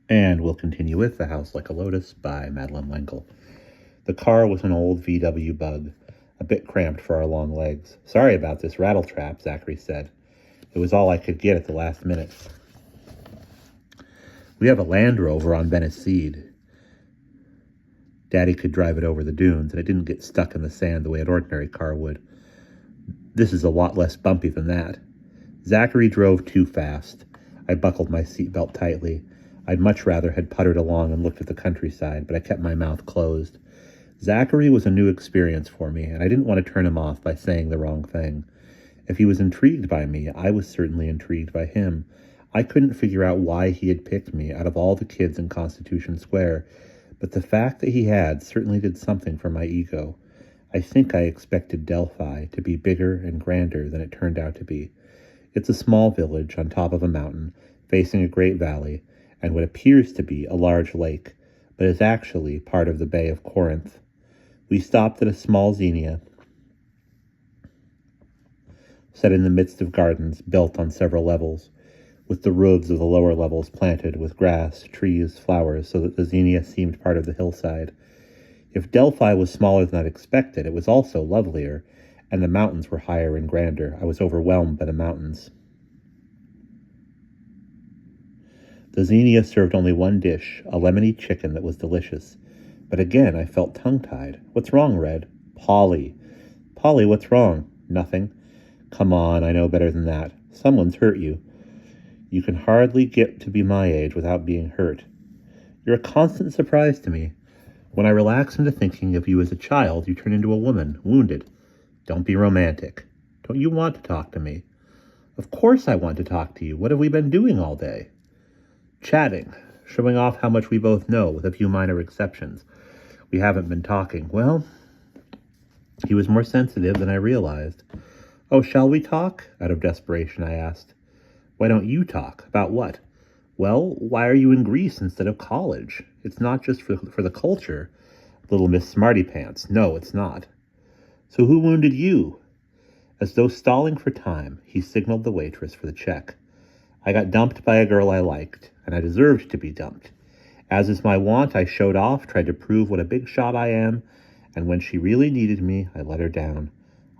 And we'll continue with The House Like a Lotus by Madeleine L'Engle. The car was an old VW Bug, a bit cramped for our long legs. "Sorry about this rattle trap," Zachary said. "It was all I could get at the last minute." "We have a Land Rover on Bennesseed. Daddy could drive it over the dunes, and it didn't get stuck in the sand the way an ordinary car would. This is a lot less bumpy than that." Zachary drove too fast. I buckled my seatbelt tightly. I'd much rather had puttered along and looked at the countryside, but I kept my mouth closed. Zachary was a new experience for me, and I didn't want to turn him off by saying the wrong thing. If he was intrigued by me, I was certainly intrigued by him. I couldn't figure out why he had picked me out of all the kids in Constitution Square, but the fact that he had certainly did something for my ego. I think I expected Delphi to be bigger and grander than it turned out to be. It's a small village on top of a mountain, facing a great valley, and what appears to be a large lake, but is actually part of the Bay of Corinth. We stopped at a small zinnia, set in the midst of gardens built on several levels, with the roofs of the lower levels planted with grass, trees, flowers, so that the zinnia seemed part of the hillside. If Delphi was smaller than I'd expected, it was also lovelier, and the mountains were higher and grander. I was overwhelmed by the mountains. The zinnia served only one dish, a lemony chicken that was delicious. But again, I felt tongue-tied. "What's wrong, Red?" "Polly." "Polly, what's wrong?" "Nothing." "Come on, I know better than that. Someone's hurt you. You can hardly get to be my age without being hurt. You're a constant surprise to me. When I relax into thinking of you as a child, you turn into a woman, wounded. Don't be romantic. Don't you want to talk to me?" "Of course I want to talk to you. What have we been doing all day?" "Chatting, showing off how much we both know, with a few minor exceptions. We haven't been talking." "Well," he was more sensitive than I realized. "Oh, shall we talk?" Out of desperation, I asked. "Why don't you talk? About what?" "Well, why are you in Greece instead of college? It's not just for the culture. Little Miss Smarty Pants. No, it's not." "So who wounded you?" As though stalling for time, he signaled the waitress for the check. "I got dumped by a girl I liked, and I deserved to be dumped. As is my wont, I showed off, tried to prove what a big shot I am, and when she really needed me, I let her down.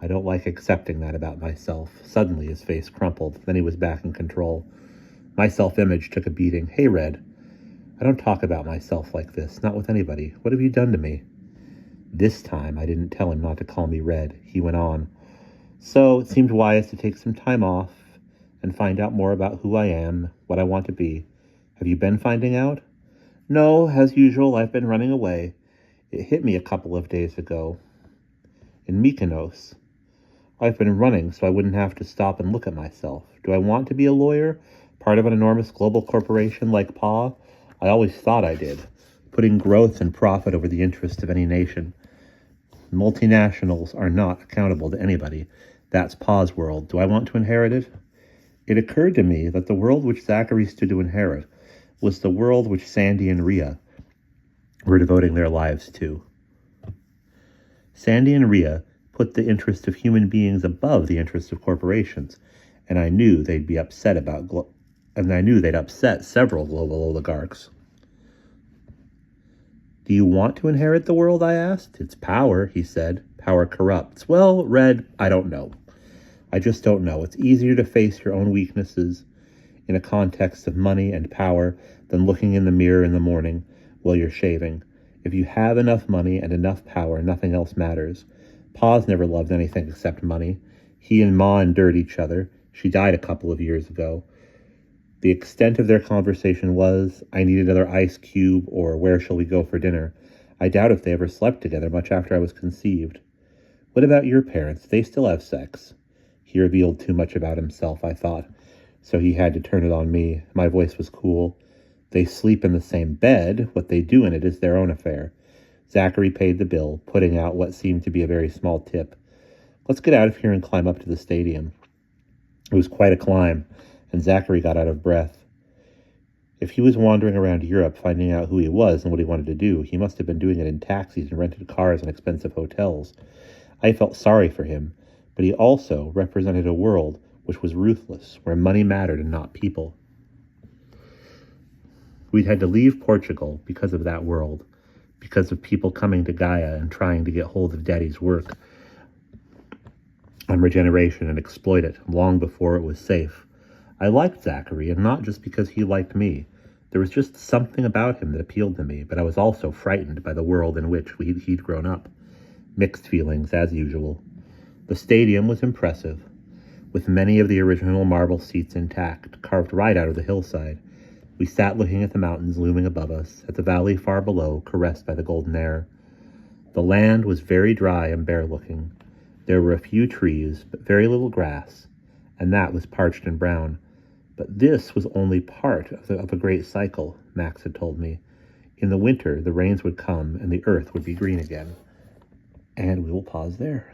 I don't like accepting that about myself." Suddenly his face crumpled, then he was back in control. My self-image took a beating. "Hey, Red, I don't talk about myself like this, not with anybody. What have you done to me?" This time I didn't tell him not to call me Red. He went on. "So it seemed wise to take some time off and find out more about who I am, what I want to be. Have you been finding out?" "No, as usual, I've been running away. It hit me a couple of days ago. In Mykonos. I've been running so I wouldn't have to stop and look at myself. Do I want to be a lawyer? Part of an enormous global corporation like Pa? I always thought I did. Putting growth and profit over the interest of any nation. Multinationals are not accountable to anybody. That's Pa's world. Do I want to inherit it?" It occurred to me that the world which Zachary stood to inherit was the world which Sandy and Rhea were devoting their lives to. Sandy and Rhea put the interest of human beings above the interest of corporations, and I knew they'd upset several global oligarchs. "Do you want to inherit the world?" I asked. "It's power," he said. "Power corrupts." "Well, Red, I don't know. I just don't know. It's easier to face your own weaknesses in a context of money and power than looking in the mirror in the morning while you're shaving. If you have enough money and enough power, nothing else matters. Pa's never loved anything except money. He and Ma endured each other. She died a couple of years ago. The extent of their conversation was, I need another ice cube, or where shall we go for dinner? I doubt if they ever slept together much after I was conceived. What about your parents? They still have sex." He revealed too much about himself, I thought, so he had to turn it on me. My voice was cool. "They sleep in the same bed. What they do in it is their own affair." Zachary paid the bill, putting out what seemed to be a very small tip. "Let's get out of here and climb up to the stadium." It was quite a climb, and Zachary got out of breath. If he was wandering around Europe finding out who he was and what he wanted to do, he must have been doing it in taxis and rented cars and expensive hotels. I felt sorry for him, but he also represented a world which was ruthless, where money mattered and not people. We'd had to leave Portugal because of that world, because of people coming to Gaia and trying to get hold of Daddy's work on regeneration and exploit it long before it was safe. I liked Zachary, and not just because he liked me. There was just something about him that appealed to me, but I was also frightened by the world in which he'd grown up. Mixed feelings, as usual. The stadium was impressive, with many of the original marble seats intact, carved right out of the hillside. We sat looking at the mountains looming above us, at the valley far below, caressed by the golden air. The land was very dry and bare-looking. There were a few trees, but very little grass, and that was parched and brown. But this was only part of a great cycle, Max had told me. In the winter, the rains would come, and the earth would be green again. And we will pause there.